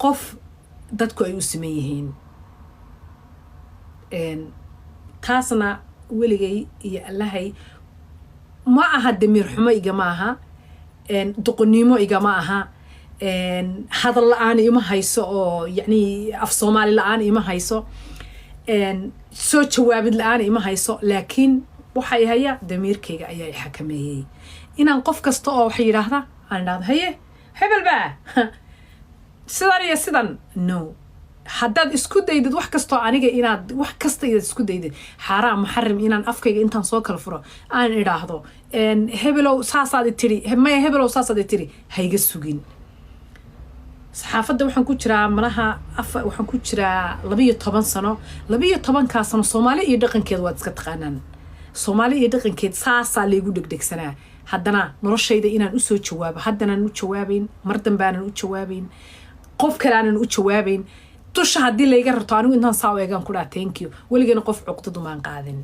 qof dadku ay u sameeyeen taasna weligay iyo allahay ma aha damiir xumo igama aha doqonnimo igama aha hadal la'aan ima hayso oo yani af Soomaali la'aan ima hayso soo jawaabid la'aan ima hayso laakiin waxay haya damiirkayga ayaa i xakameeyay inaan qof kasta oo wax yiraahdo aan dhaado haye hebel baa sidan no haddaad isku daydid wax kasta aniga inaad wax kasta isku daydid xaraam muharram inaan afkayga intaan soo kala furo aan iraahdo hebelow saasaad tiri hebelow saasaad tiri hayga sugin saxaafadda waxaan ku jiraa malaha waxaan ku jiraa 12 sano 12 sano Soomaali iyo dhaqankeed waad iska taqaanaan Soomaali iyo dhaqankeed saasa leegu dhigdhigsanaa haddana noloshayda inaan u soo jawaabo haddana u jawaabayn mar dambaanan u jawaabayn qof kale aanan u jawaabayn tusha hadii la iga rabto anigu intaan saa u eegan ku dhaa thank you weligeena qof cuqdadu maan qaadin